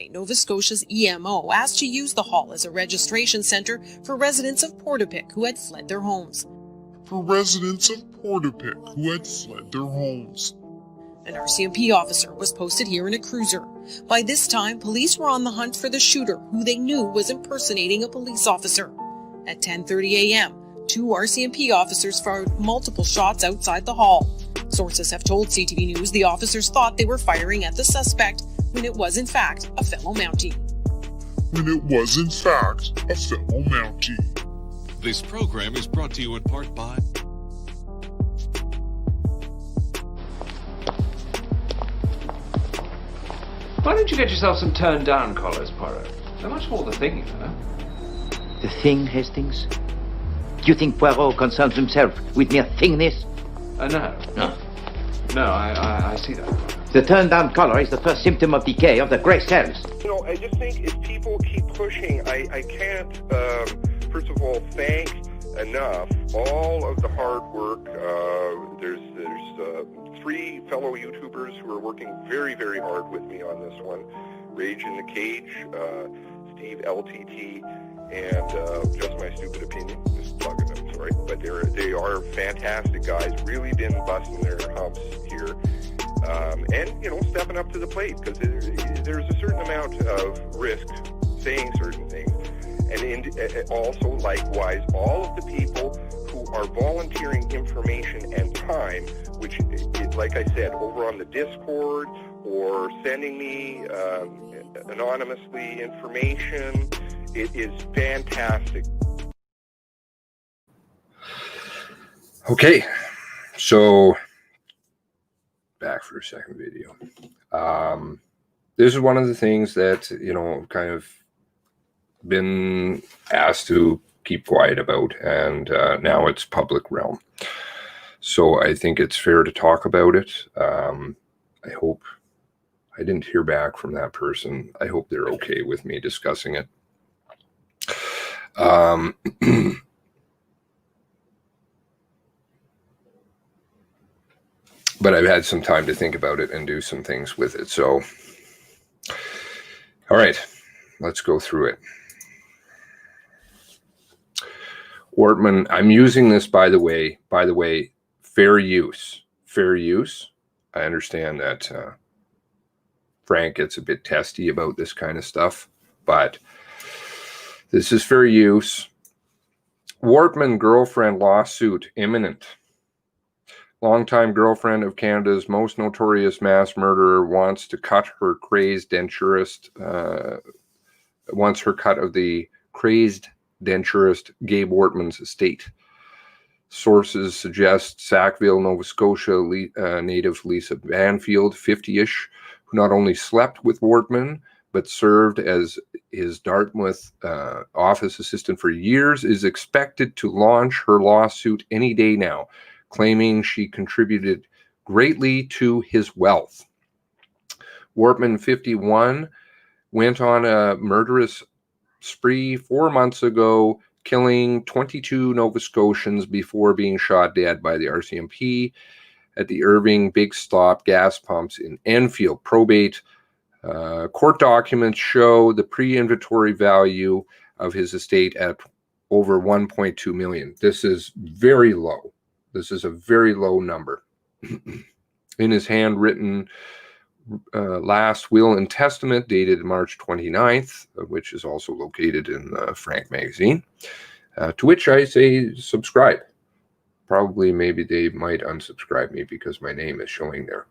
Nova Scotia's EMO asked to use the hall as a registration centre for residents of Portapique who had fled their homes. For residents of Portapique who had fled their homes. An RCMP officer was posted here in a cruiser. By this time, police were on the hunt for the shooter, who they knew was impersonating a police officer. At 10:30 a.m., 2 RCMP officers fired multiple shots outside the hall. Sources have told CTV News the officers thought they were firing at the suspect, when it was in fact a fellow Mountie. This program is brought to you in part by... Why don't you get yourself some turned-down collars, Poirot? They're much more the thing, you know. The thing, Hastings? Do you think Poirot concerns himself with mere thingness? No, I see that. The turned-down collar is the first symptom of decay of the grey cells. You know, I just think if people keep pushing, I can't, first of all, thank enough all of the hard work. There's 3 fellow YouTubers who are working very, very hard with me on this one. Rage in the Cage, Steve LTT, and Just My Stupid Opinion. Just plugging them, sorry. But they are fantastic guys, really been busting their humps here. And, you know, stepping up to the plate, because there's a certain amount of risk saying certain things. And also, likewise, all of the people who are volunteering information and time, which is, like I said, over on the Discord or sending me anonymously information, it is fantastic. Okay, so back for a second video. This is one of the things that, you know, kind of been asked to keep quiet about, and now it's public realm. So I think it's fair to talk about it. I hope I didn't hear back from that person. I hope they're okay with me discussing it. But I've had some time to think about it and do some things with it. So, all right, let's go through it. Ortman, I'm using this, by the way, fair use. I understand that Frank gets a bit testy about this kind of stuff, but this is fair use. Wortman girlfriend lawsuit imminent. Longtime girlfriend of Canada's most notorious mass murderer wants to cut her crazed denturist, wants her cut of the crazed denturist Gabe Wortman's estate. Sources suggest Sackville, Nova Scotia native Lisa Banfield, 50-ish, who not only slept with Wortman, but served as his Dartmouth office assistant for years, is expected to launch her lawsuit any day now, claiming she contributed greatly to his wealth. Wortman, 51, went on a murderous spree 4 months ago, killing 22 Nova Scotians before being shot dead by the RCMP at the Irving Big Stop gas pumps in Enfield. Probate court documents show the pre-inventory value of his estate at over 1.2 million. This is very low. This is a very low number. In his handwritten last will and testament dated March 29th, which is also located in Frank magazine, to which I say subscribe. Probably maybe they might unsubscribe me because my name is showing there.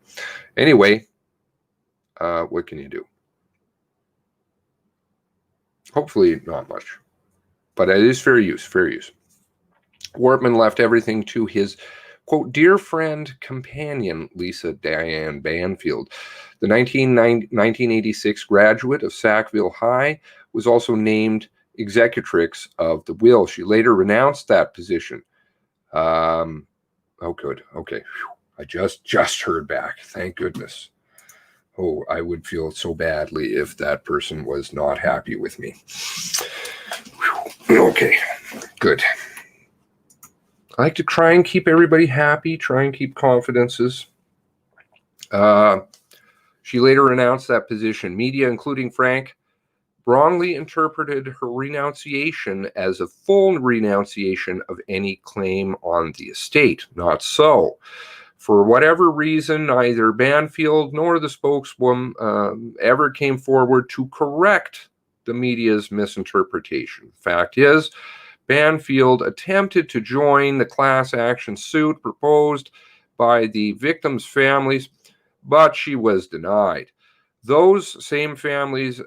Anyway, what can you do? Hopefully not much, but it is fair use, fair use. Wortman left everything to his, quote, dear friend, companion, Lisa Diane Banfield. The 1986 graduate of Sackville High was also named executrix of the will. She later renounced that position. Oh, good. Okay. Whew. I just heard back. Thank goodness. Oh, I would feel so badly if that person was not happy with me. Whew. Okay, good. I like to try and keep everybody happy, try and keep confidences. She later announced that position. Media, including Frank, wrongly interpreted her renunciation as a full renunciation of any claim on the estate. Not so. For whatever reason, neither Banfield nor the spokeswoman ever came forward to correct the media's misinterpretation. The fact is, Banfield attempted to join the class action suit proposed by the victims' families, but she was denied. Those same families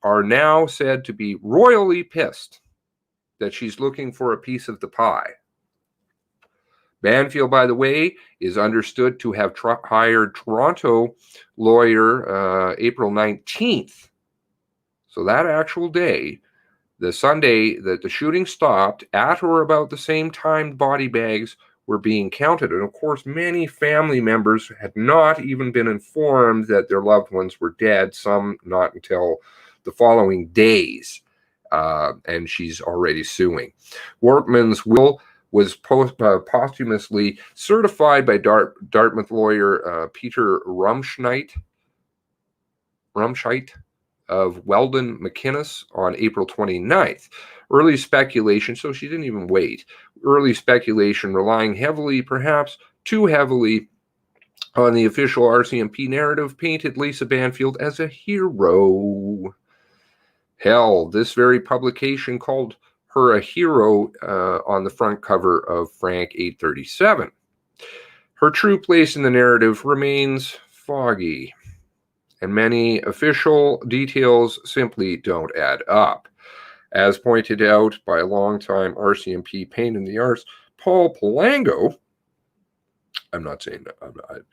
are now said to be royally pissed that she's looking for a piece of the pie. Banfield, by the way, is understood to have hired Toronto lawyer April 19th. So that actual day, the Sunday that the shooting stopped, at or about the same time body bags were being counted. And of course, many family members had not even been informed that their loved ones were dead, some not until the following days, and she's already suing. Wortman's will was posthumously certified by Dartmouth lawyer Peter Rumscheit of Weldon McInnes on April 29th. Early speculation, so she didn't even wait, early speculation relying heavily, perhaps too heavily, on the official RCMP narrative painted Lisa Banfield as a hero. Hell, this very publication called her a hero on the front cover of Frank 837. Her true place in the narrative remains foggy, and many official details simply don't add up. As pointed out by a longtime RCMP pain in the arse, Paul Palango, I'm not saying that,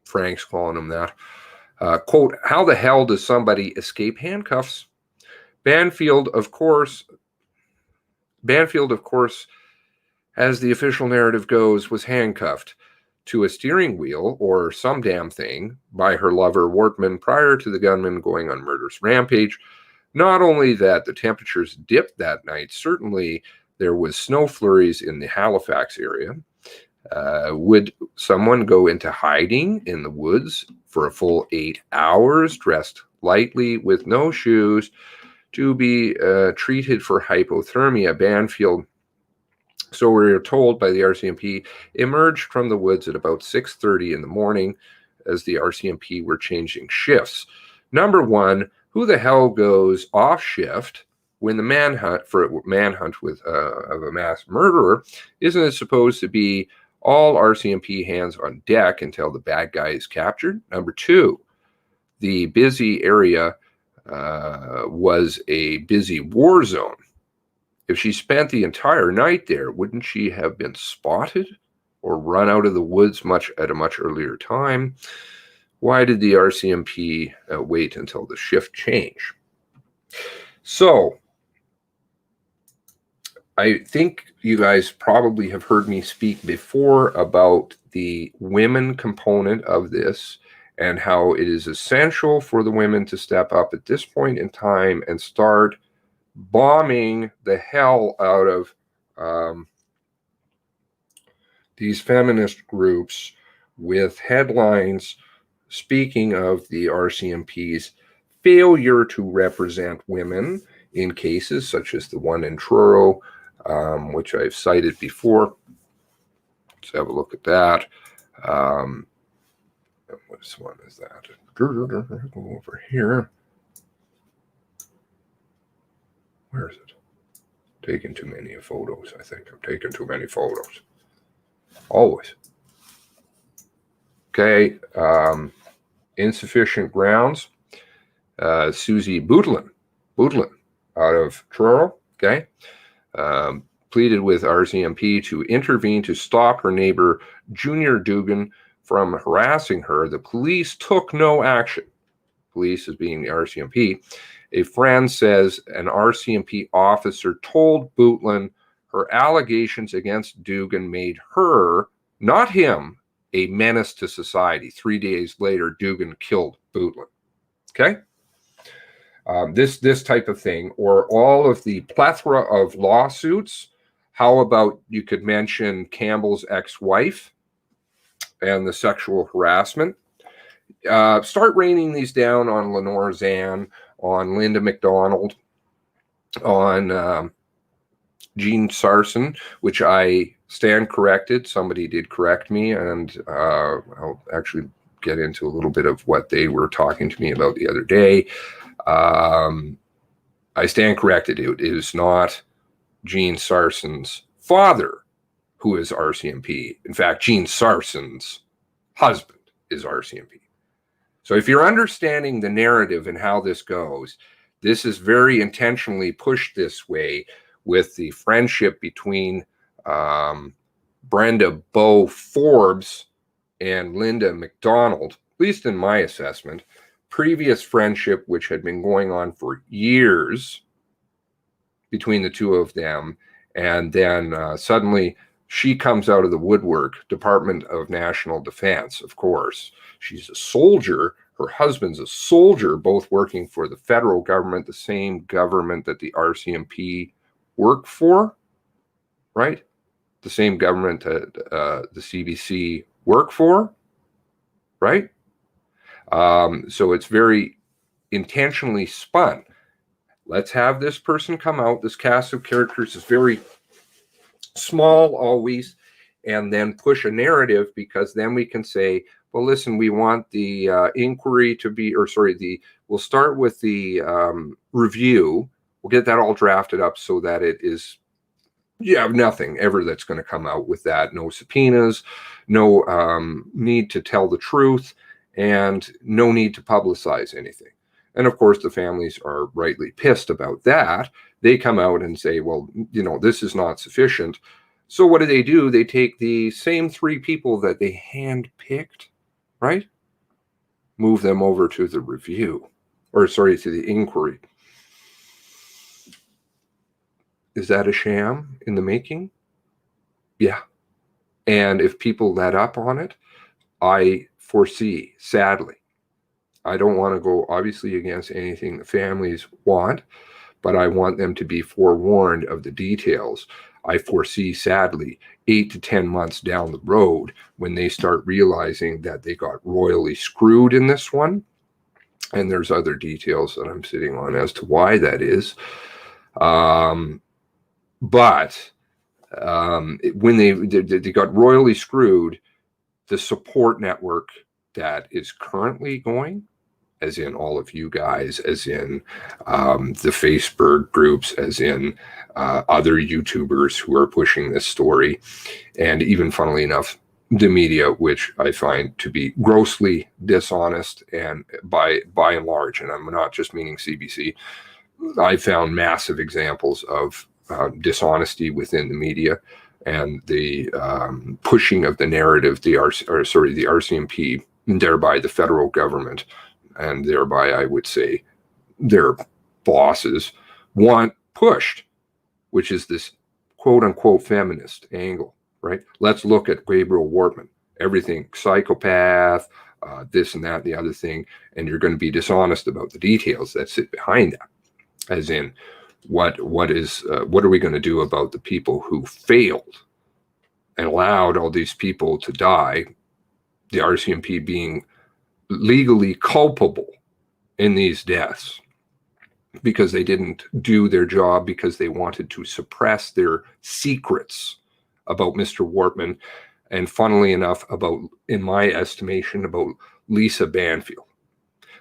Frank's calling him that, quote, how the hell does somebody escape handcuffs? Banfield, of course, as the official narrative goes, was handcuffed to a steering wheel or some damn thing by her lover Wortman prior to the gunman going on murderous rampage. Not only that, the temperatures dipped that night. Certainly there was snow flurries in the Halifax area. Would someone go into hiding in the woods for a full 8 hours, dressed lightly with no shoes, to be treated for hypothermia? Banfield, so we are told by the RCMP, emerged from the woods at about 6:30 in the morning as the RCMP were changing shifts. Number one, who the hell goes off shift when the manhunt with of a mass murderer? Isn't it supposed to be all RCMP hands on deck until the bad guy is captured? Number two, the busy area was a busy war zone. If she spent the entire night there, wouldn't she have been spotted or run out of the woods at a much earlier time? Why did the RCMP wait until the shift change? So, I think you guys probably have heard me speak before about the women component of this and how it is essential for the women to step up at this point in time and start bombing the hell out of these feminist groups with headlines speaking of the RCMP's failure to represent women in cases such as the one in Truro, which I've cited before. Let's have a look at that. Which one is that? Go over here. Where is it? Taking too many photos. I think I'm taking too many photos. Always. Okay. Insufficient grounds. SUSIE Boudlin out of Truro. Okay. Pleaded with RCMP to intervene to stop her neighbor Junior Dugan from harassing her. The police took no action. Police as being the RCMP. A friend says an RCMP officer told Boudlin her allegations against Dugan made her, not him, a menace to society. 3 days later, Dugan killed Boudlin. Okay? This type of thing, or all of the plethora of lawsuits. How about you could mention Campbell's ex-wife and the sexual harassment? start raining these down on Lenore Zan, on Linda McDonald, on Jean Sarson, which I stand corrected. Somebody did correct me, and I'll actually get into a little bit of what they were talking to me about the other day. I stand corrected. It is not Jean Sarson's father who is RCMP. In fact, Jean Sarson's husband is RCMP. So if you're understanding the narrative and how this goes, this is very intentionally pushed this way with the friendship between Brenda Bo Forbes and Linda McDonald, at least in my assessment. Previous friendship, which had been going on for years between the two of them. And then suddenly she comes out of the woodwork, Department of National Defense, of course. She's a soldier. Her husband's a soldier, both working for the federal government, the same government that the RCMP work for, right? The same government that the CBC work for, right? So it's very intentionally spun. Let's have this person come out. This cast of characters is very small always, and then push a narrative, because then we can say, well, listen, we want the inquiry to be, we'll start with the review. We'll get that all drafted up so that it is, you have nothing ever that's going to come out with that. No subpoenas, no need to tell the truth, and no need to publicize anything. And of course, the families are rightly pissed about that. They come out and say, well, this is not sufficient. So what do? They take the same 3 people that they handpicked, right? Move them over to the review, to the inquiry. Is that a sham in the making? Yeah. And if people let up on it, I foresee, sadly, I don't want to go obviously against anything the families want, but I want them to be forewarned of the details. I foresee, sadly, 8 to 10 months down the road, when they start realizing that they got royally screwed in this one, and there's other details that I'm sitting on as to why that is. When they got royally screwed, the support network that is currently going, as in all of you guys, as in the Facebook groups, as in other YouTubers who are pushing this story, and even, funnily enough, the media, which I find to be grossly dishonest, and by and large, and I'm not just meaning CBC, I found massive examples of dishonesty within the media and the pushing of the narrative, the RCMP, and thereby the federal government, and thereby, I would say, their bosses want pushed, which is this quote-unquote feminist angle, right? Let's look at Gabriel Wortman. Everything psychopath, this and that, the other thing, and you're going to be dishonest about the details that sit behind that. As in, what are we going to do about the people who failed and allowed all these people to die, the RCMP being legally culpable in these deaths because they didn't do their job, because they wanted to suppress their secrets about Mr. Wortman, and funnily enough, about, in my estimation, about Lisa Banfield.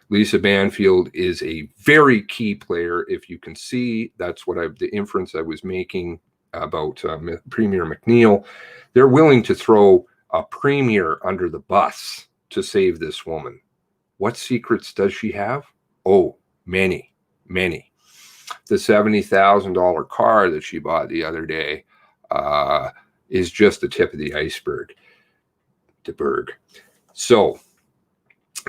Lisa Banfield is a very key player. If you can see, that's what the inference I was making about Premier McNeil. They're willing to throw a premier under the bus to save this woman. What secrets does she have? Oh, many. The $70,000 car that she bought the other day is just the tip of the iceberg. So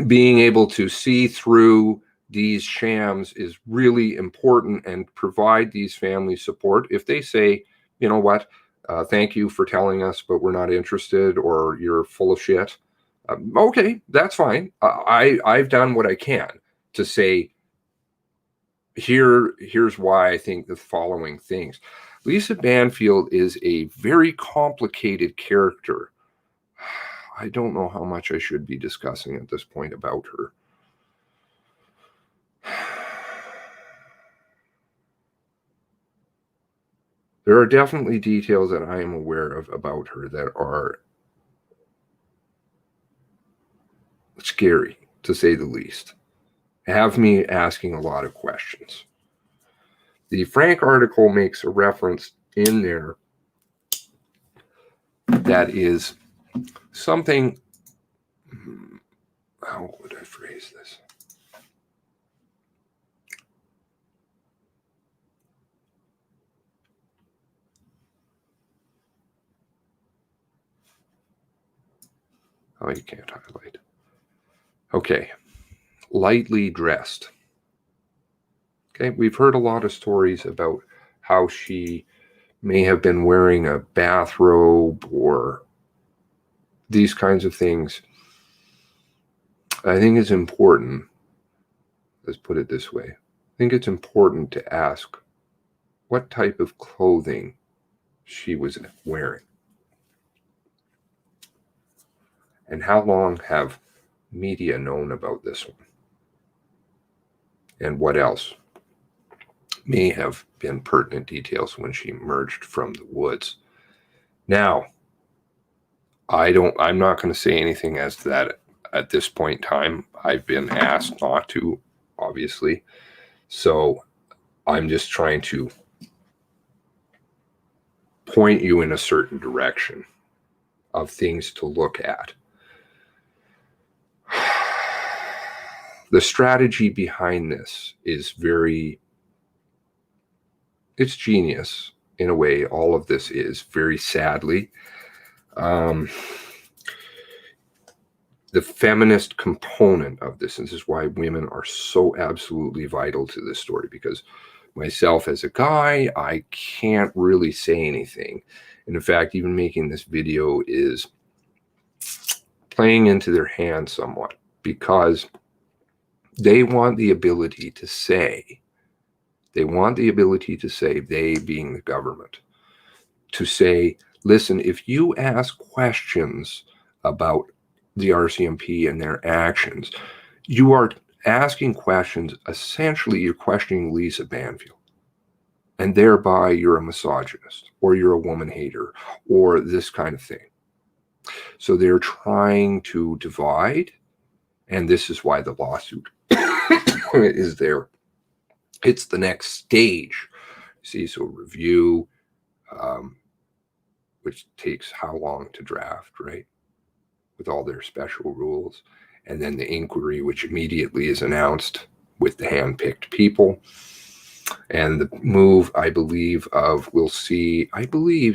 being able to see through these shams is really important, and provide these families support. If they say, you know what, thank you for telling us, but we're not interested, or you're full of shit, okay, that's fine. I've done what I can to say, here's why I think the following things. Lisa Banfield is a very complicated character. I don't know how much I should be discussing at this point about her. There are definitely details that I am aware of about her that are scary, to say the least. Have me asking a lot of questions. The Frank article makes a reference in there that is something, how would I phrase this? Oh, you can't highlight. Okay, lightly dressed. Okay, we've heard a lot of stories about how she may have been wearing a bathrobe or these kinds of things. I think it's important, let's put it this way. I think it's important to ask what type of clothing she was wearing. And how long have media known about this one? And what else may have been pertinent details when she emerged from the woods? Now, I'm not going to say anything as to that at this point in time. I've been asked not to, obviously. So I'm just trying to point you in a certain direction of things to look at. The strategy behind this is it's genius in a way. All of this is, very sadly. The feminist component of this, and this is why women are so absolutely vital to this story, because myself as a guy, I can't really say anything. And in fact, even making this video is playing into their hands somewhat, because they want the ability to say, they being the government, to say, listen, if you ask questions about the RCMP and their actions, you are asking questions, essentially you're questioning Lisa Banfield. And thereby you're a misogynist, or you're a woman hater, or this kind of thing. So they're trying to divide, and this is why the lawsuit is there. It's the next stage. See, so review, which takes how long to draft, right? With all their special rules. And then the inquiry, which immediately is announced with the hand-picked people. And the move, I believe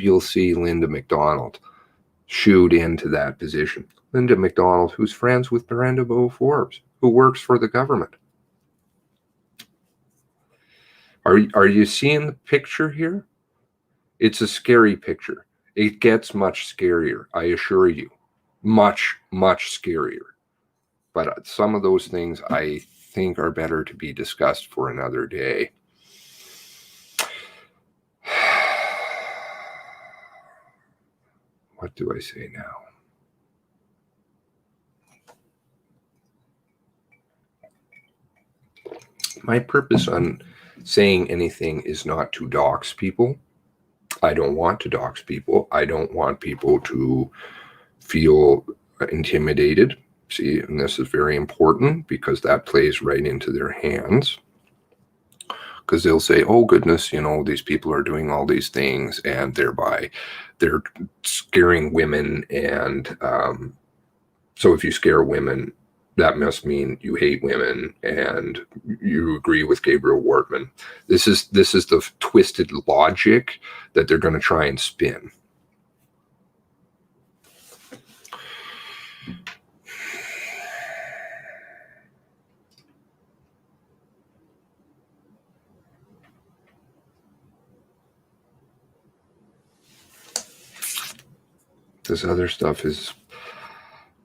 you'll see Linda McDonald shooed into that position. Linda McDonald, who's friends with Brenda Forbes, who works for the government. Are you seeing the picture here? It's a scary picture. It gets much scarier, I assure you. Much, much scarier. But some of those things I think are better to be discussed for another day. What do I say now? My purpose on saying anything is not to dox people. I don't want to dox people. I don't want people to feel intimidated. See, and this is very important because that plays right into their hands. Because they'll say, oh goodness, these people are doing all these things, and thereby they're scaring women. And so if you scare women, that must mean you hate women and you agree with Gabriel Wortman. This is the twisted logic that they're going to try and spin. This other stuff is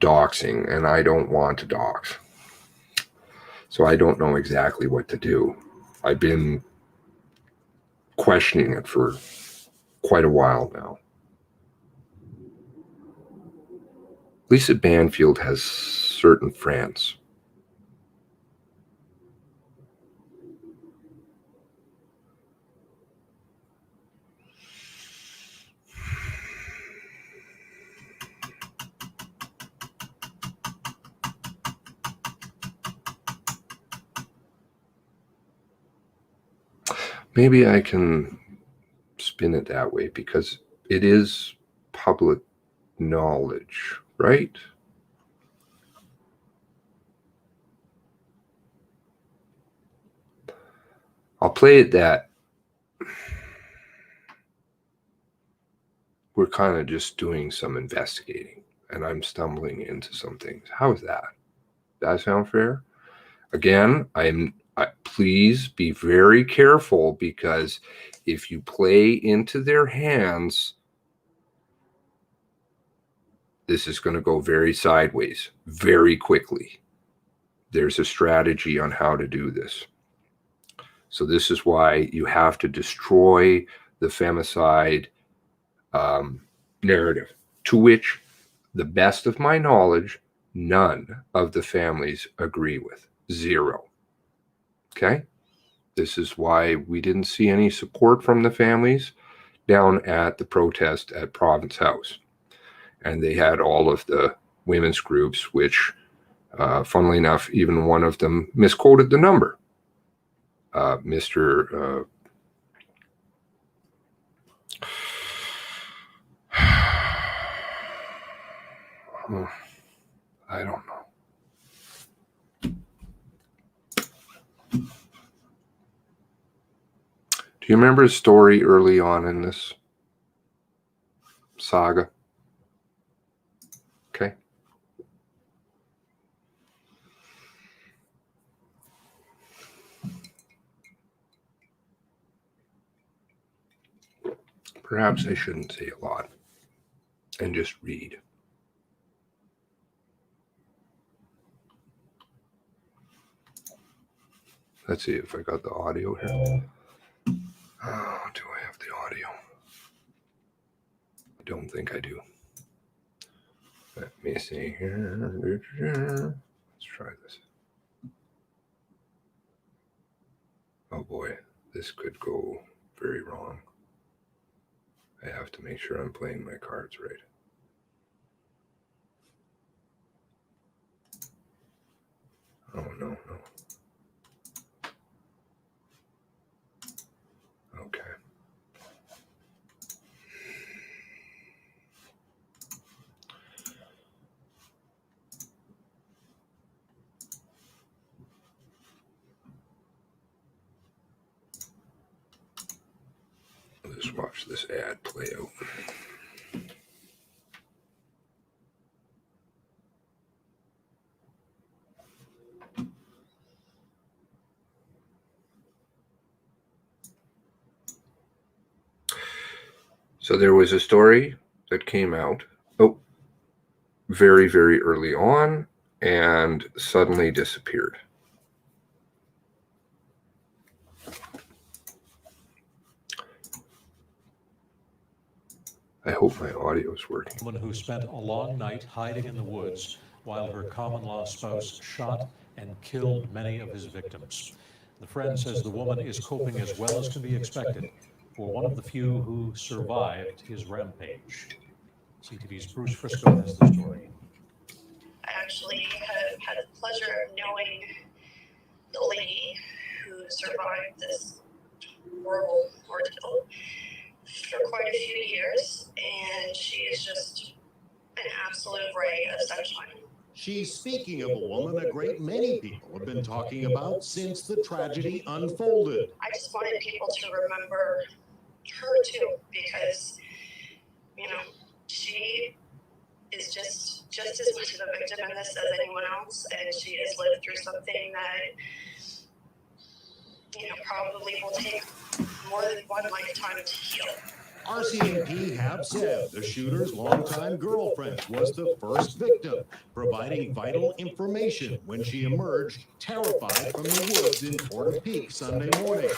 doxing, and I don't want to dox. So I don't know exactly what to do. I've been questioning it for quite a while now. Lisa Banfield has certain friends. Maybe I can spin it that way because it is public knowledge, right? I'll play it that we're kind of just doing some investigating and I'm stumbling into some things. How is that? Does that sound fair? Again, please be very careful because if you play into their hands, this is going to go very sideways very quickly. There's a strategy on how to do this. So this is why you have to destroy the femicide narrative, to which, the best of my knowledge, none of the families agree with. Zero. Okay? This is why we didn't see any support from the families down at the protest at Province House. And they had all of the women's groups, which, funnily enough, even one of them misquoted the number. Mr. I don't know. Do you remember a story early on in this saga? Okay. Perhaps I shouldn't say a lot and just read. Let's see if I got the audio here. Oh, do I have the audio? I don't think I do. Let me see here. Let's try this. Oh boy, this could go very wrong. I have to make sure I'm playing my cards right. Oh, no. Okay. Let's watch this ad play out. So there was a story that came out, very, very early on and suddenly disappeared. I hope my audio is working. A woman who spent a long night hiding in the woods while her common-law spouse shot and killed many of his victims. The friend says the woman is coping as well as can be expected for one of the few who survived his rampage. CTV's Bruce Frisco has the story. I actually had the pleasure of knowing the lady who survived this horrible ordeal for quite a few years, and she is just an absolute ray of sunshine. She's speaking of a woman a great many people have been talking about since the tragedy unfolded. I just wanted people to remember her too, because, she is just as much of a victim in this as anyone else, and she has lived through something that, probably will take more than one lifetime to heal. RCMP have said the shooter's longtime girlfriend was the first victim, providing vital information when she emerged terrified from the woods in Portapique Sunday morning.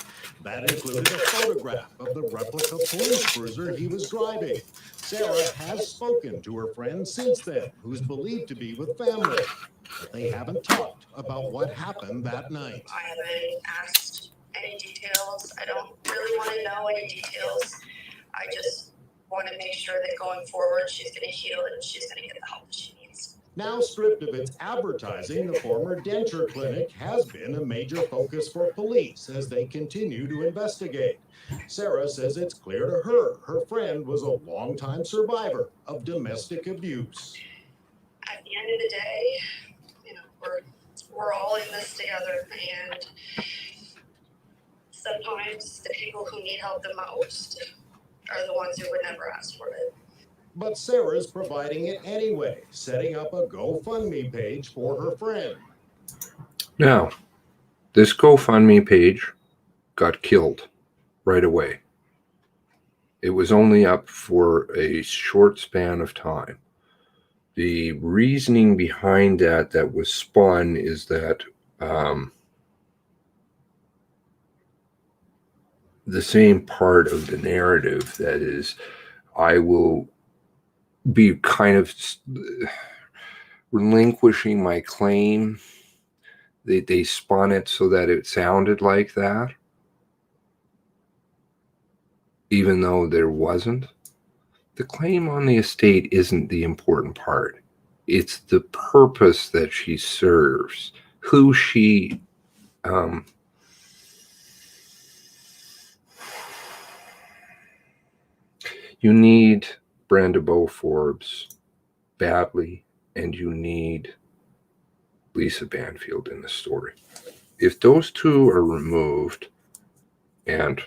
That included a photograph of the replica police cruiser he was driving. Sarah has spoken to her friend since then, who's believed to be with family, but they haven't talked about what happened that night. I haven't asked any details. I don't really want to know any details. I just want to make sure that going forward, she's going to heal and she's going to get the help that she needs. Now stripped of its advertising, the former denture clinic has been a major focus for police as they continue to investigate. Sarah says it's clear to her friend was a longtime survivor of domestic abuse. At the end of the day, you know, we're all in this together, and sometimes the people who need help the most are the ones who would never ask for it. But Sarah's providing it anyway, setting up a GoFundMe page for her friend. Now, this GoFundMe page got killed right away. It was only up for a short span of time. The reasoning behind that was spun is that the same part of the narrative, that is, I will be kind of relinquishing my claim. They spun it so that it sounded like that, even though there wasn't. The claim on the estate isn't the important part. It's the purpose that she serves, who she you need Brenda Forbes badly, and you need Lisa Banfield in the story. If those two are removed, and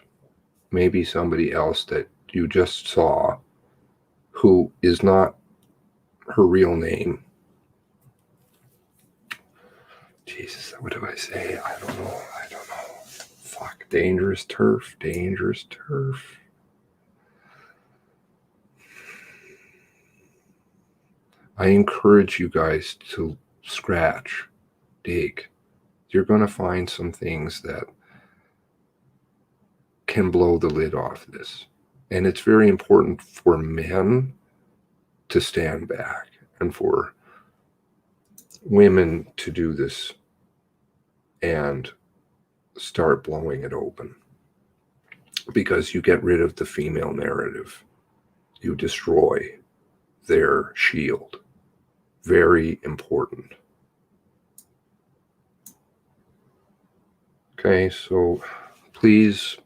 maybe somebody else that you just saw who is not her real name. Jesus, what do I say? I don't know. Fuck, dangerous turf. I encourage you guys to scratch, dig. You're going to find some things that can blow the lid off this. And it's very important for men to stand back and for women to do this and start blowing it open. Because you get rid of the female narrative. You destroy their shield. Very important. Okay, so please.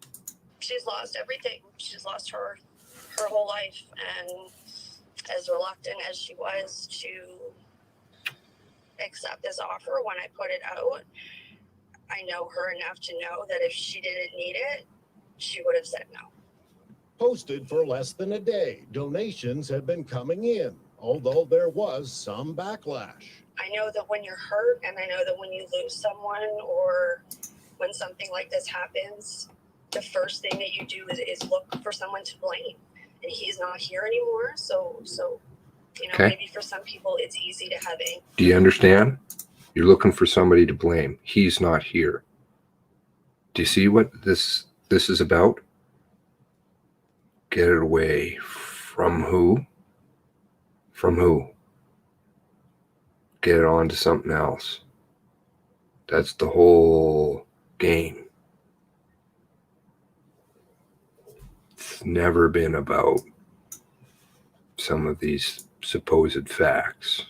She's lost everything. She's lost her whole life, and as reluctant as she was to accept this offer when I put it out, I know her enough to know that if she didn't need it, she would have said no. Posted for less than a day, donations have been coming in, although there was some backlash. I know that when you're hurt, and I know that when you lose someone or when something like this happens, the first thing that you do is look for someone to blame. And he's not here anymore, so you know, maybe for some people it's easy to have anger. Do you understand? You're looking for somebody to blame. He's not here. Do you see what this is about? Get it away from who? From who? Get it on to something else. That's the whole game. It's never been about some of these supposed facts.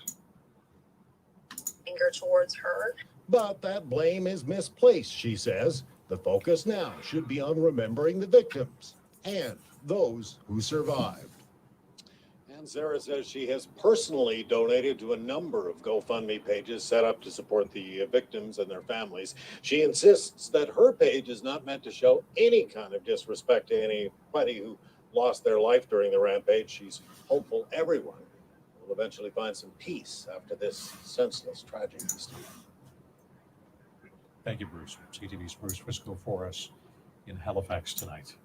Anger towards her. But that blame is misplaced, she says. The focus now should be on remembering the victims and those who survived. And Sarah says she has personally donated to a number of GoFundMe pages set up to support the victims and their families. She insists that her page is not meant to show any kind of disrespect to anybody who lost their life during the rampage. She's hopeful everyone will eventually find some peace after this senseless tragedy. Thank you, Bruce. CTV's Bruce Wisco for us in Halifax tonight.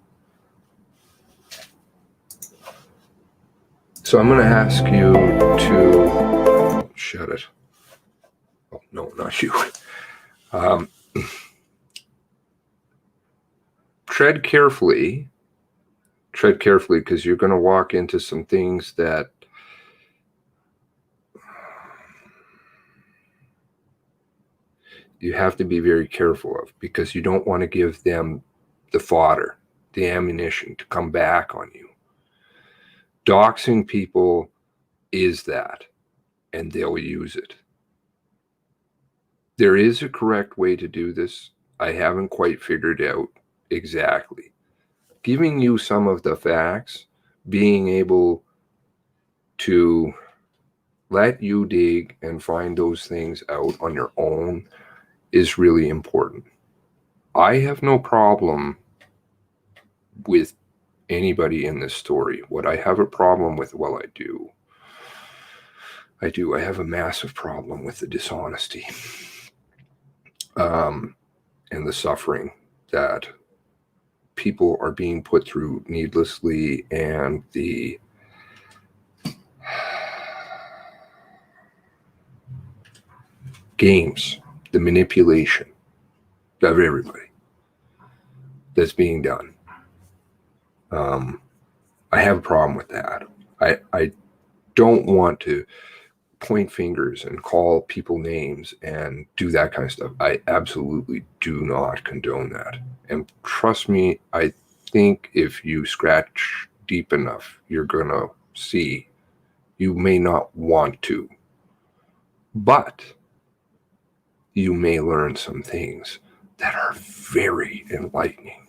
So I'm going to ask you to shut it. Oh, no, not you. Tread carefully because you're going to walk into some things that you have to be very careful of, because you don't want to give them the fodder, the ammunition to come back on you. Doxing people is that, and they'll use it. There is a correct way to do this. I haven't quite figured out exactly. Giving you some of the facts, being able to let you dig and find those things out on your own is really important. I have no problem with anybody in this story. What I have a problem with, well, I have a massive problem with the dishonesty and the suffering that people are being put through needlessly, and the games, the manipulation of everybody that's being done. I have a problem with that. I don't want to point fingers and call people names and do that kind of stuff. I absolutely do not condone that. And trust me, I think if you scratch deep enough, you're going to see you may not want to, but you may learn some things that are very enlightening.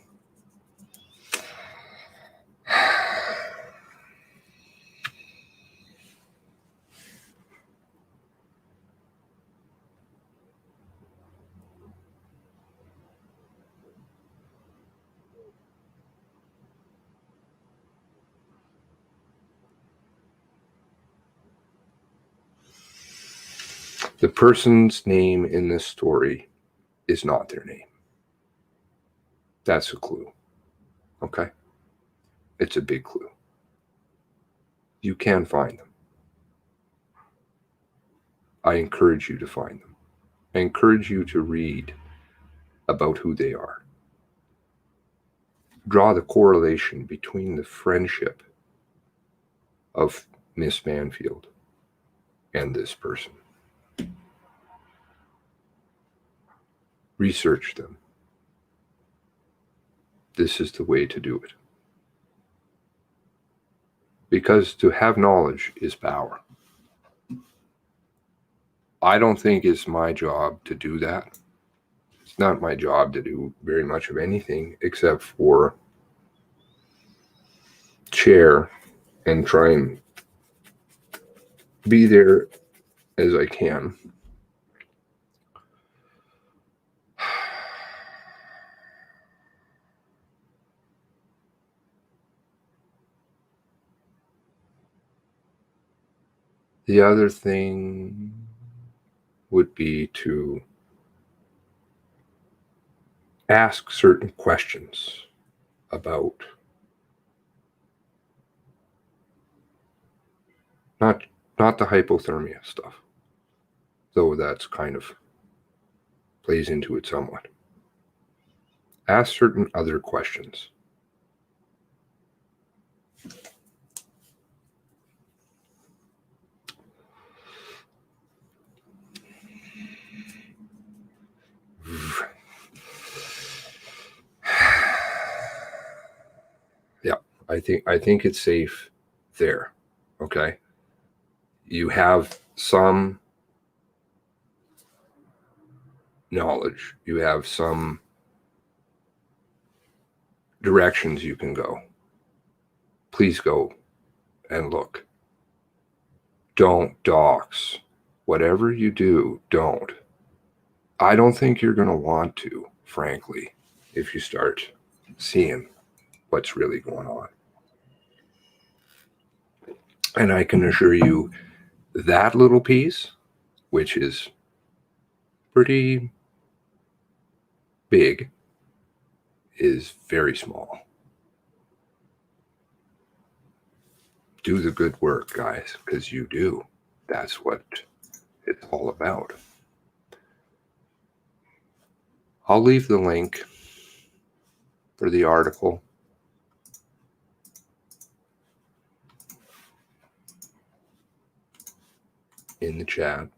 The person's name in this story is not their name. That's a clue. Okay? It's a big clue. You can find them. I encourage you to find them. I encourage you to read about who they are. Draw the correlation between the friendship of Miss Banfield and this person. Research them. This is the way to do it. Because to have knowledge is power. I don't think it's my job to do that. It's not my job to do very much of anything except for share and try and be there as I can. The other thing would be to ask certain questions about not the hypothermia stuff, though that's kind of plays into it somewhat. Ask certain other questions. Yeah, I think it's safe there. Okay. You have some knowledge. You have some directions you can go. Please go and look. Don't dox. Whatever you do, don't. I don't think you're going to want to, frankly, if you start seeing what's really going on. And I can assure you that little piece, which is pretty big, is very small. Do the good work, guys, because you do. That's what it's all about. I'll leave the link for the article in the chat.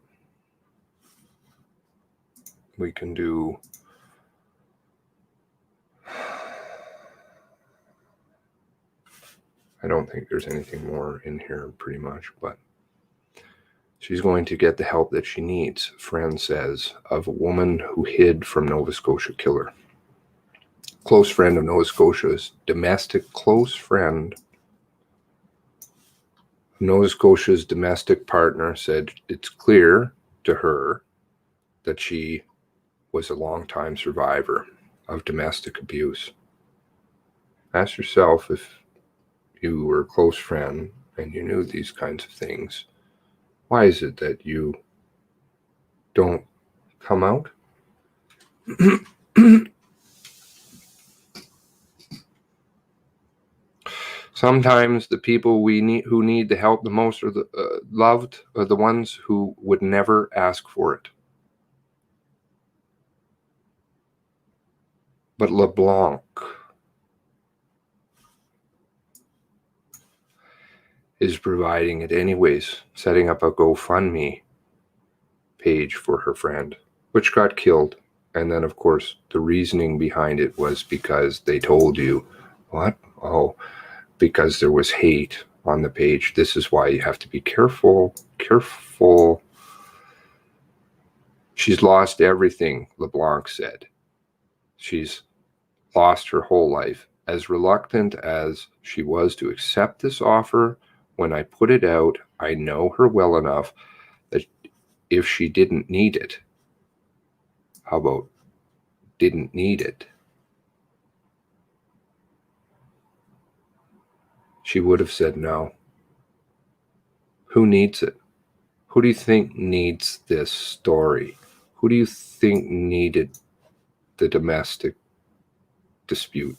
We can do I don't think there's anything more in here pretty much, but she's going to get the help that she needs, friend says, of a woman who hid from Nova Scotia killer. Close friend of Nova Scotia's domestic close friend. Nova Scotia's domestic partner said it's clear to her that she was a longtime survivor of domestic abuse. Ask yourself, if you were a close friend and you knew these kinds of things, why is it that you don't come out? Sometimes the people who need the help the most are the loved are the ones who would never ask for it. But LeBlanc is providing it anyways, setting up a GoFundMe page for her friend, which got killed. And then, of course, the reasoning behind it was because they told you, what? Oh, because there was hate on the page. This is why you have to be careful. She's lost everything, LeBlanc said. She's lost her whole life. As reluctant as she was to accept this offer, when I put it out, I know her well enough that if she didn't need it, how about didn't need it, she would have said no. Who needs it? Who do you think needs this story? Who do you think needed the domestic dispute?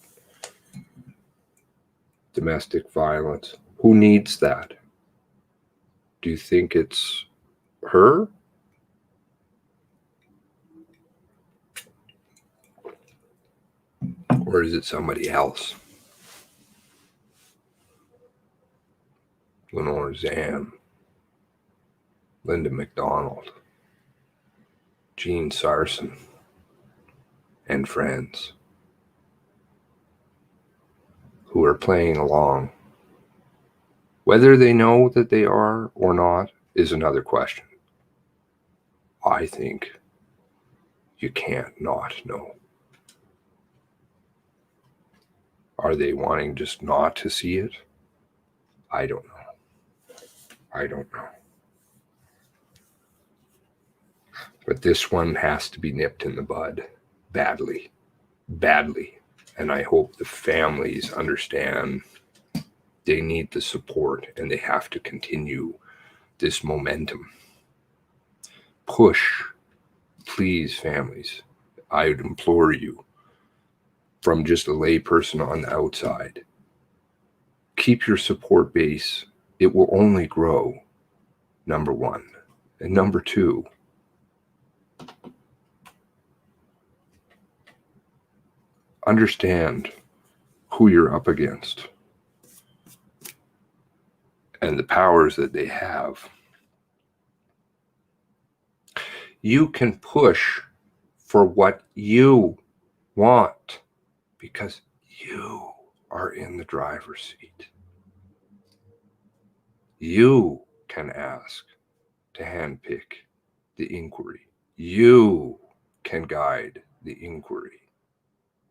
Domestic violence. Who needs that? Do you think it's her? Or is it somebody else? Lenore Zan, Linda McDonald, Gene Sarson, and friends who are playing along. Whether they know that they are or not is another question. I think you can't not know. Are they wanting just not to see it? I don't know. But this one has to be nipped in the bud badly. And I hope the families understand they need the support and they have to continue this momentum. Push, please, families. I would implore you, from just a lay person on the outside, keep your support base. It will only grow, number one. And number two, understand who you're up against and the powers that they have. You can push for what you want because you are in the driver's seat. You can ask to handpick the inquiry. You can guide the inquiry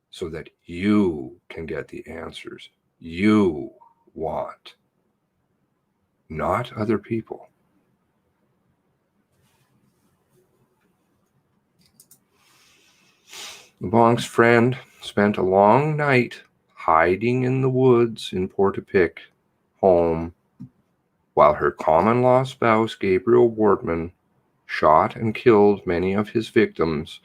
so that you can get the answers you want, not other people. LeBlanc's friend spent a long night hiding in the woods in Portapique home while her common-law spouse, Gabriel Wortman, shot and killed many of his victims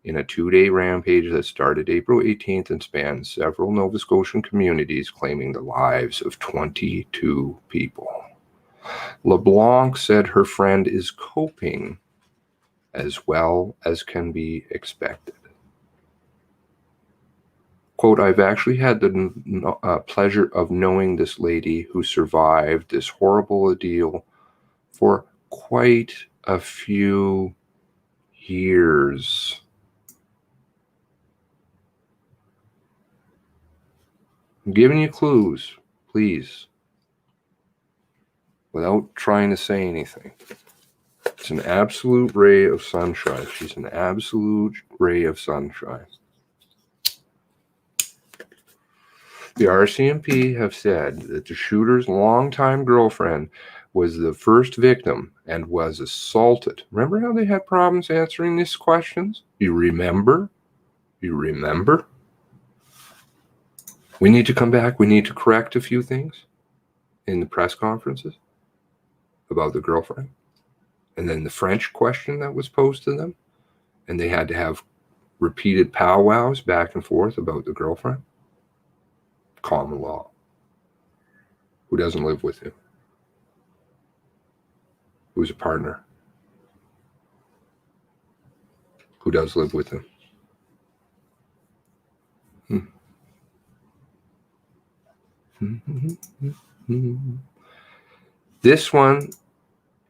in a 2-day rampage that started April 18th and spanned several Nova Scotian communities, claiming the lives of 22 people. LeBlanc said her friend is coping as well as can be expected. Quote, I've actually had the pleasure of knowing this lady who survived this horrible ordeal for quite a few years. I'm giving you clues, please, without trying to say anything. It's an absolute ray of sunshine. She's an absolute ray of sunshine. The RCMP have said that the shooter's longtime girlfriend was the first victim and was assaulted. Remember how they had problems answering these questions? You remember? You remember? We need to come back. We need to correct a few things in the press conferences about the girlfriend. And then the French question that was posed to them. And they had to have repeated powwows back and forth about the girlfriend. Common law. Who doesn't live with him? Who's a partner? Who does live with him? This one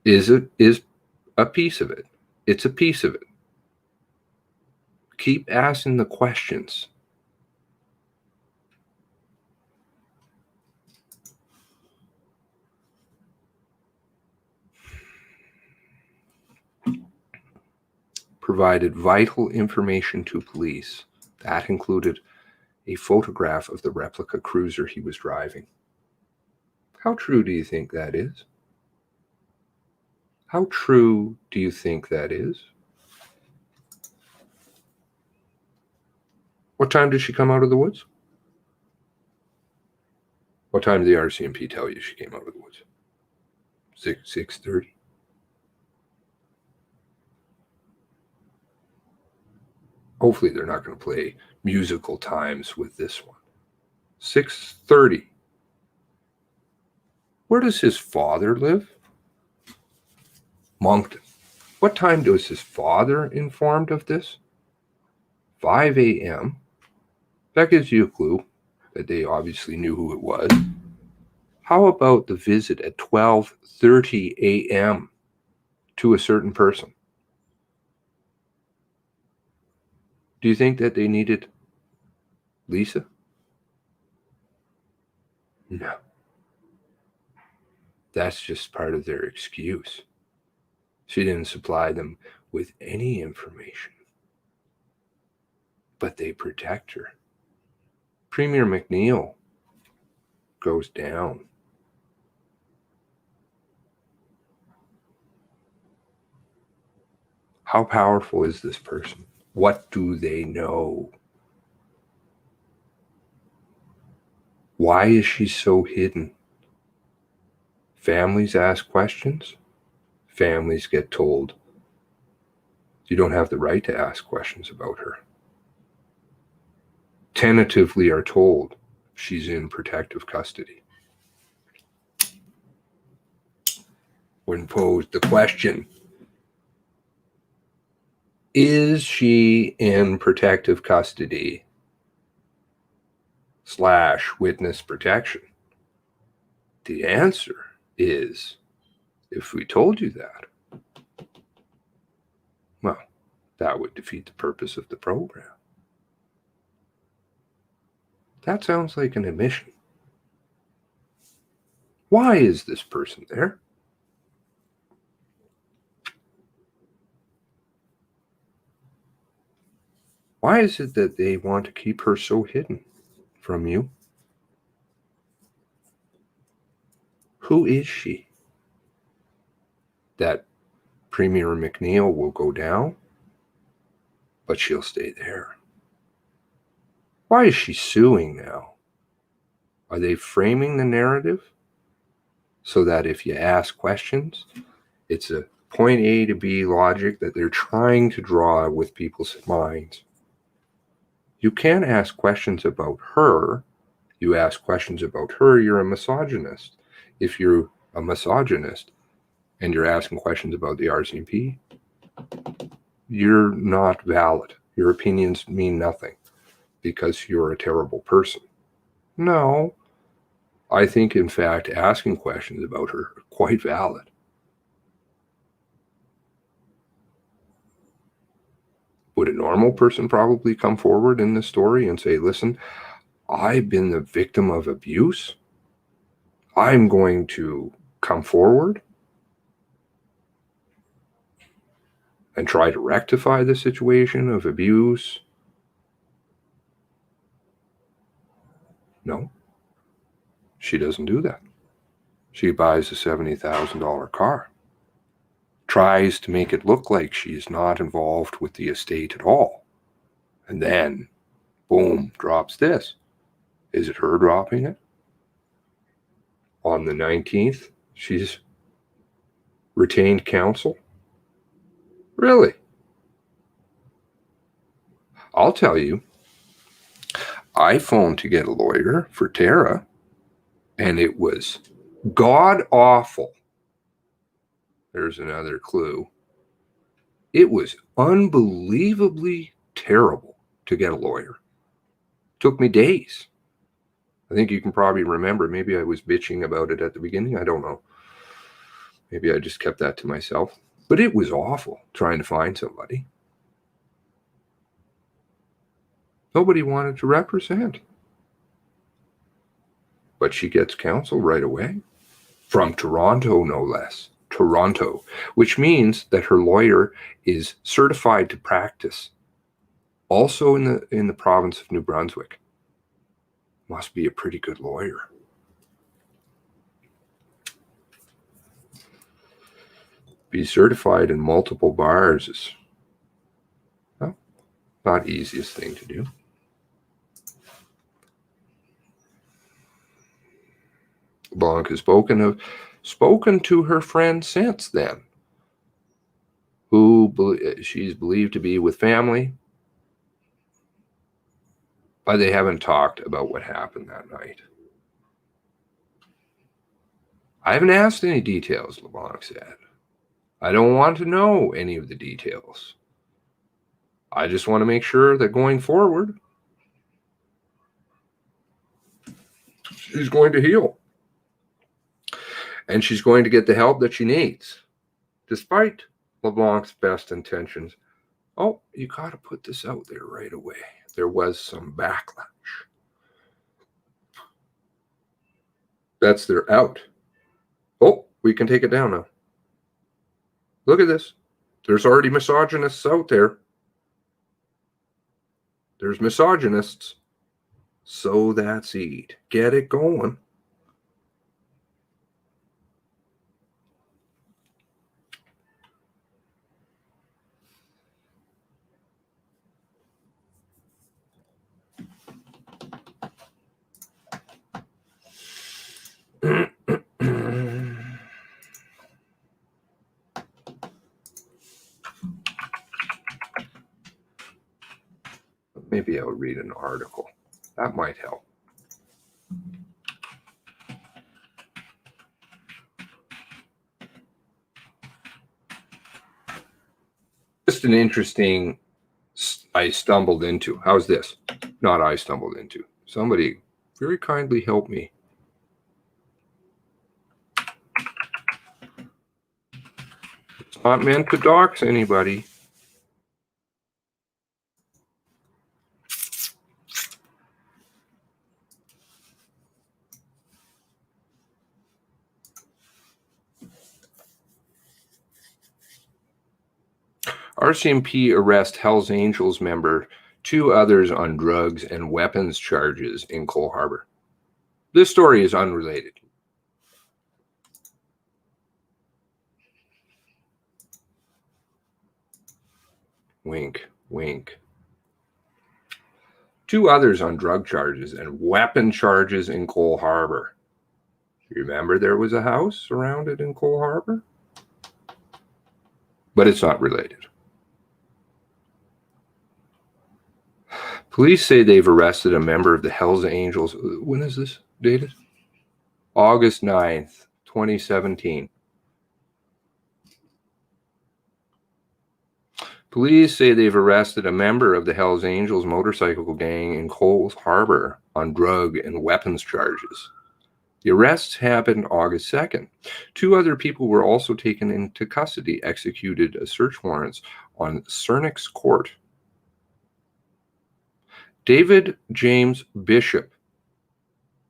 is a piece of it. It's a piece of it. Keep asking the questions. Provided vital information to police. That included a photograph of the replica cruiser he was driving. How true do you think that is? How true do you think that is? What time did she come out of the woods? What time did the RCMP tell you she came out of the woods? 6:30? Hopefully they're not going to play musical times with this one. 6:30. Where does his father live? Moncton. What time was his father informed of this? 5 a.m. That gives you a clue that they obviously knew who it was. How about the visit at 12:30 a.m. to a certain person? Do you think that they needed Lisa? No. That's just part of their excuse. She didn't supply them with any information. But they protect her. Premier McNeil goes down. How powerful is this person? What do they know? Why is she so hidden? Families ask questions. Families get told, you don't have the right to ask questions about her. Tentatively are told she's in protective custody. When posed the question, is she in protective custody / witness protection? The answer is, if we told you that, well, that would defeat the purpose of the program. That sounds like an admission. Why is this person there? Why is it that they want to keep her so hidden from you? Who is she? That Premier McNeil will go down, but she'll stay there. Why is she suing now? Are they framing the narrative so that if you ask questions, it's a point A to B logic that they're trying to draw with people's minds. You can't ask questions about her. You ask questions about her, you're a misogynist. If you're a misogynist and you're asking questions about the RCMP, you're not valid. Your opinions mean nothing because you're a terrible person. No, I think, in fact, asking questions about her are quite valid. Would a normal person probably come forward in this story and say, listen, I've been the victim of abuse. I'm going to come forward and try to rectify the situation of abuse? No, she doesn't do that. She buys a $70,000 car, tries to make it look like she's not involved with the estate at all, and then, boom, drops this. Is it her dropping it? On the 19th, she's retained counsel? Really? I'll tell you, I phoned to get a lawyer for Tara, and it was god awful. There's another clue. It was unbelievably terrible to get a lawyer. Took me days. I think you can probably remember. Maybe I was bitching about it at the beginning. I don't know. Maybe I just kept that to myself. But it was awful trying to find somebody. Nobody wanted to represent. But she gets counsel right away. From Toronto, no less. Toronto. Which means that her lawyer is certified to practice also in the province of New Brunswick. Must be a pretty good lawyer. Be certified in multiple bars is, well, not the easiest thing to do. LeBlanc has spoken to her friend since then, who she's believed to be with family, but they haven't talked about what happened that night. I haven't asked any details, LeBlanc said. I don't want to know any of the details. I just want to make sure that going forward, she's going to heal. And she's going to get the help that she needs, despite LeBlanc's best intentions. Oh, you got to put this out there right away. There was some backlash. That's their out. Oh, we can take it down now. Look at this. There's already misogynists out there. There's misogynists. Sow that seed. Get it going. Maybe I'll read an article. That might help. Just an interesting, I stumbled into. How's this? Not I stumbled into. Somebody very kindly helped me. It's not meant to dox anybody. RCMP arrest Hells Angels member, 2 others on drugs and weapons charges in Cole Harbour. This story is unrelated. Wink, wink. 2 others on drug charges and weapon charges in Cole Harbour. You remember there was a house surrounded in Cole Harbour? but it's not related. Police say they've arrested a member of the Hells Angels. When is this dated? August 9th, 2017. Police say they've arrested a member of the Hells Angels motorcycle gang in Coles Harbor on drug and weapons charges. The arrests happened August 2nd. 2 other people were also taken into custody, executed search warrants on Cernic's court. David James Bishop,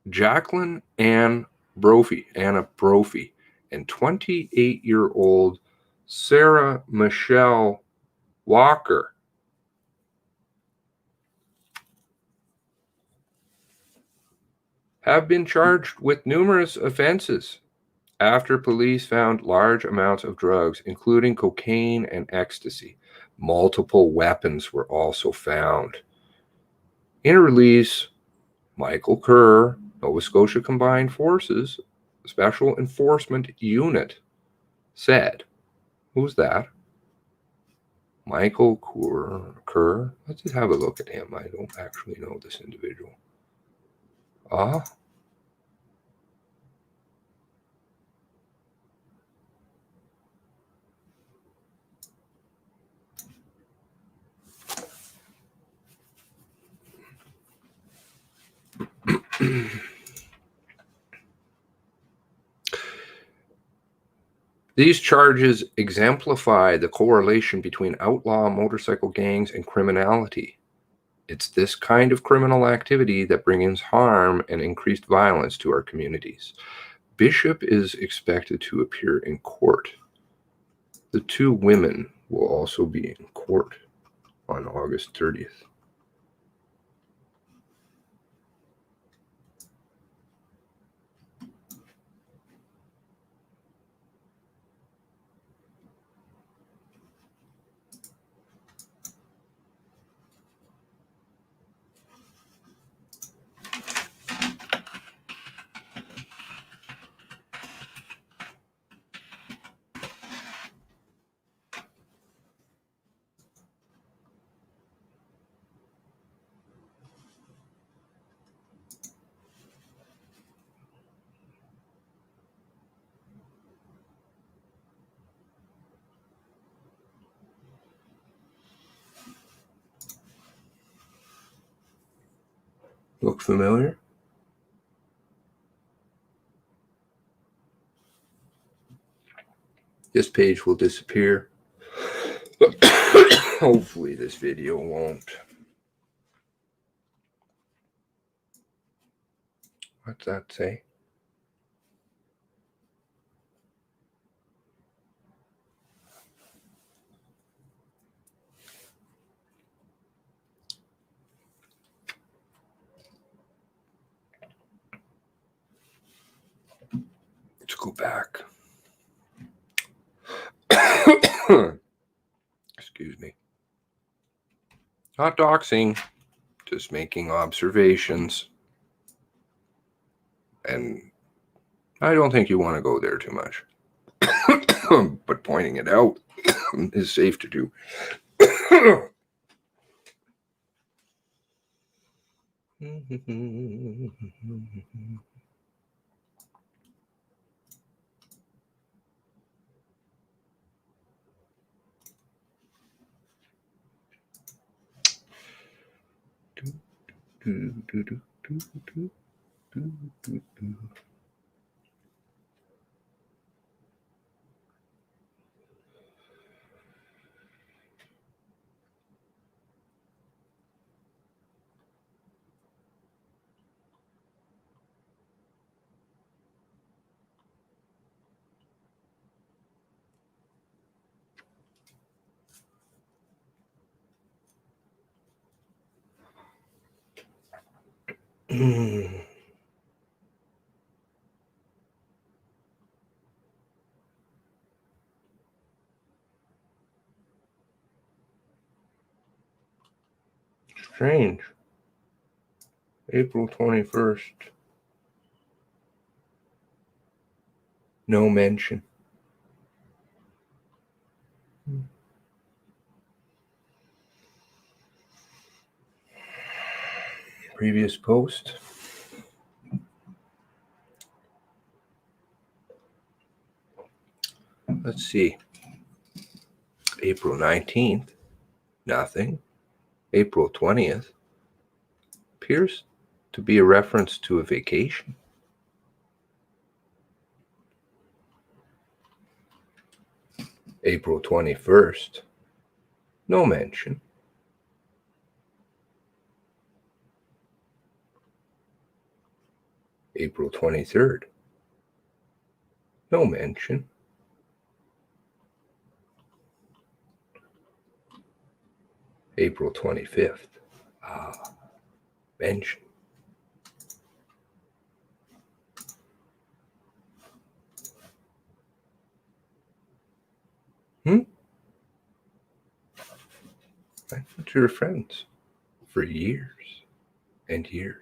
Jacqueline Anna Brophy, and 28-year-old Sarah Michelle Walker have been charged with numerous offenses after police found large amounts of drugs, including cocaine and ecstasy. Multiple weapons were also found. In a release, Michael Kerr, Nova Scotia Combined Forces Special Enforcement Unit, said, who's that? Michael Kerr? Let's just have a look at him. I don't actually know this individual. These charges exemplify the correlation between outlaw motorcycle gangs and criminality. It's this kind of criminal activity that brings harm and increased violence to our communities. Bishop is expected to appear in court. The 2 women will also be in court on August 30th. Look familiar? This page will disappear. Hopefully this video won't. What's that say? Let's go back. Excuse me. Not doxing, just making observations. And I don't think you want to go there too much. But pointing it out is safe to do. Strange. April 21st. No mention. Previous post. Let's see. April 19th, nothing. April 20th appears to be a reference to a vacation. April 21st, no mention. April 23rd, no mention. April 25th, mention. I thought you were friends for years and years.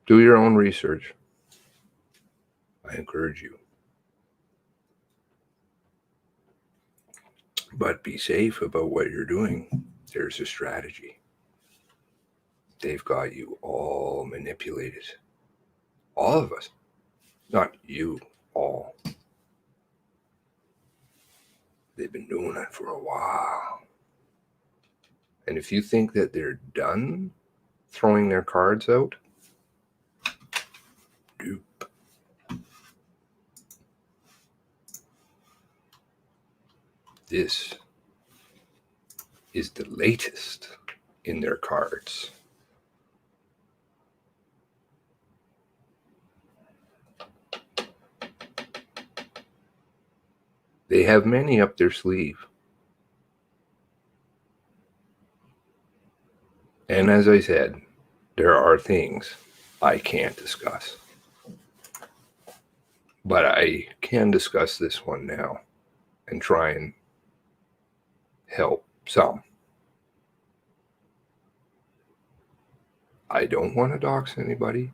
Do your own research. I encourage you. But be safe about what you're doing. There's a strategy. They've got you all manipulated. All of us. Not you, all. They've been doing it for a while. And if you think that they're done throwing their cards out, dupe. This is the latest in their cards. They have many up their sleeve. And as I said, there are things I can't discuss. But I can discuss this one now and try and help some. I don't want to dox anybody.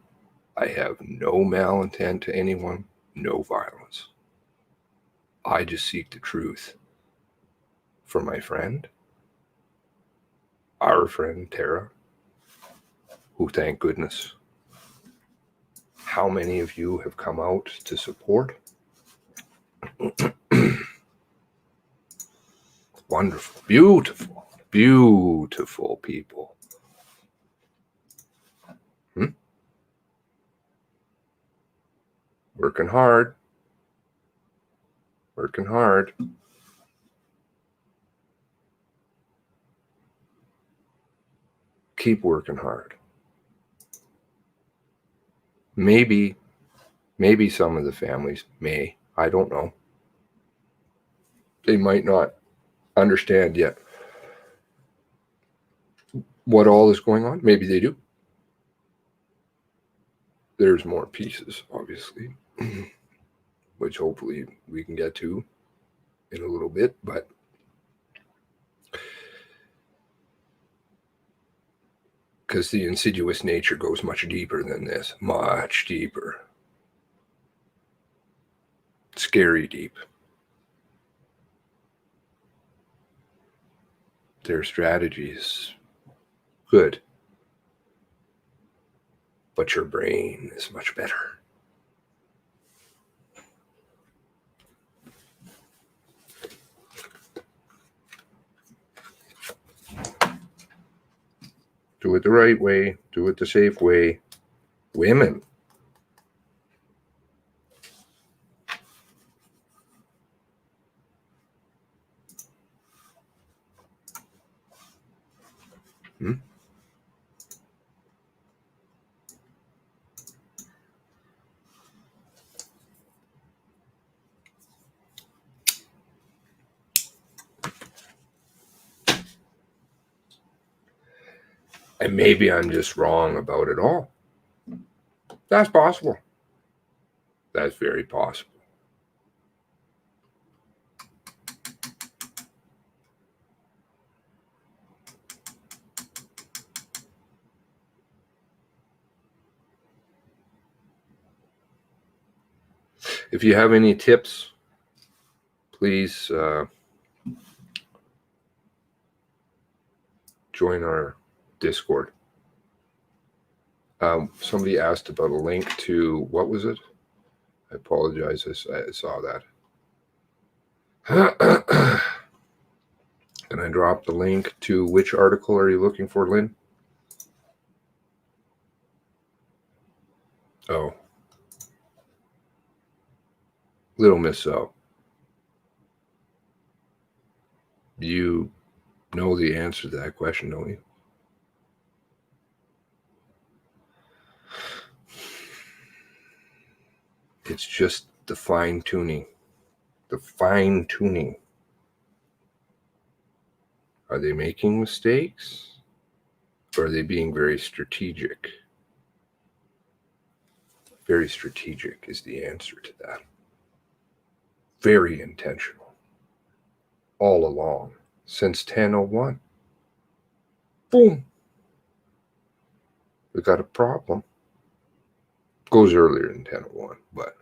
I have no malintent to anyone, no violence. I just seek the truth for my friend, our friend Tara, who, thank goodness, how many of you have come out to support? Wonderful, beautiful, beautiful people. Working hard. Working hard. Keep working hard. Maybe some of the families may, I don't know. They might not understand yet what all is going on. Maybe they do. There's more pieces, obviously, which hopefully we can get to in a little bit, but because the insidious nature goes much deeper than this, much deeper. Scary deep. Their strategy is good, but your brain is much better. Do it the right way. Do it the safe way. Women. And maybe I'm just wrong about it all. That's possible. That's very possible. If you have any tips, please join our Discord. Somebody asked about a link to, what was it? I apologize, I saw that. Can I drop the link to which article are you looking for, Lynn? Oh. Little Miss So. You know the answer to that question, don't you? It's just the fine tuning. The fine tuning. Are they making mistakes? Or are they being very strategic? Very strategic is the answer to that. Very intentional. All along. Since 10:01. Boom. We got a problem. Goes earlier than 10:01, but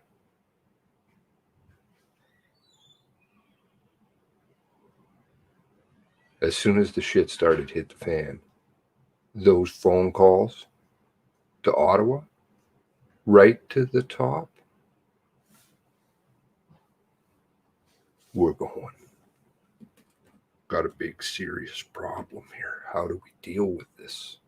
as soon as the shit started to hit the fan, those phone calls to Ottawa, right to the top, we're going. Got a big, serious problem here. How do we deal with this?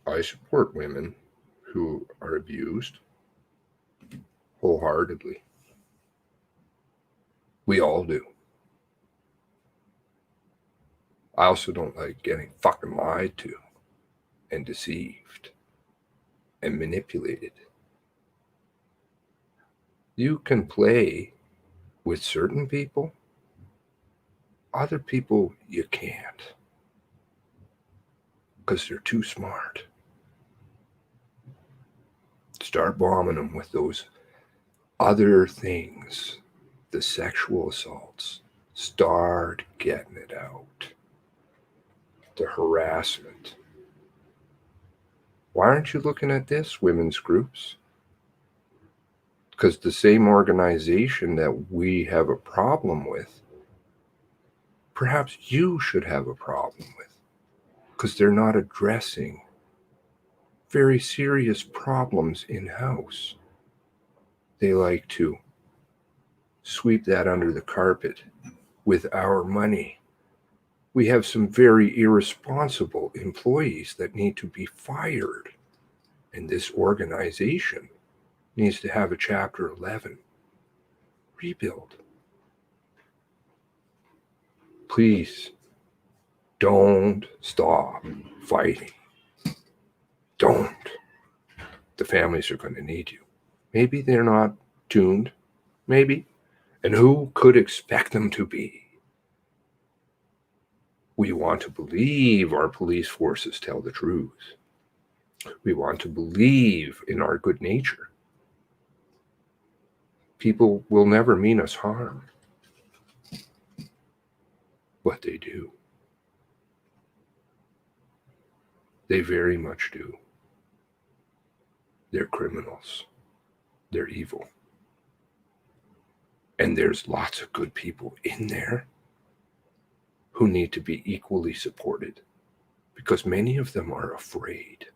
I support women who are abused wholeheartedly. We all do. I also don't like getting fucking lied to and deceived and manipulated. You can play with certain people, other people you can't, because they're too smart. Start bombing them with those other things, the sexual assaults. Start getting it out. The harassment. Why aren't you looking at this, women's groups? Because the same organization that we have a problem with, perhaps you should have a problem with, because they're not addressing very serious problems in-house. They like to sweep that under the carpet with our money. We have some very irresponsible employees that need to be fired. And this organization needs to have a Chapter 11 rebuild. Please don't stop fighting. Don't. The families are going to need you. Maybe they're not tuned. Maybe. And who could expect them to be? We want to believe our police forces tell the truth. We want to believe in our good nature. People will never mean us harm. But they do. They very much do. They're criminals. They're evil. And there's lots of good people in there who need to be equally supported, because many of them are afraid.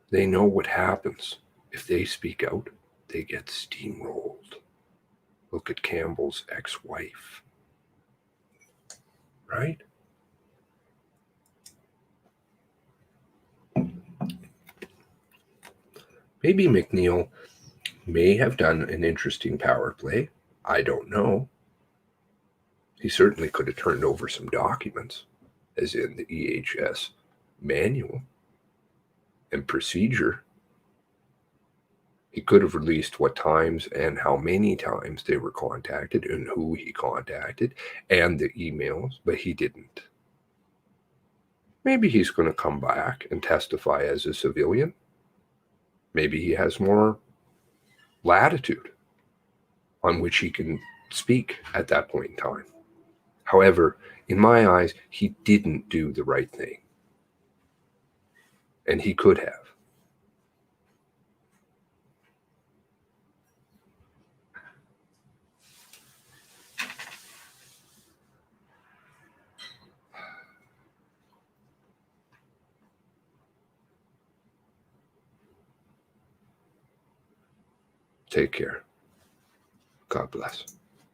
They know what happens. If they speak out, they get steamrolled. Look at Campbell's ex-wife. Right? Maybe McNeil may have done an interesting power play. I don't know. He certainly could have turned over some documents, as in the EHS manual and procedure. He could have released what times and how many times they were contacted and who he contacted and the emails, but he didn't. Maybe he's going to come back and testify as a civilian. Maybe he has more latitude on which he can speak at that point in time. However, in my eyes, he didn't do the right thing. And he could have. Take care. God bless.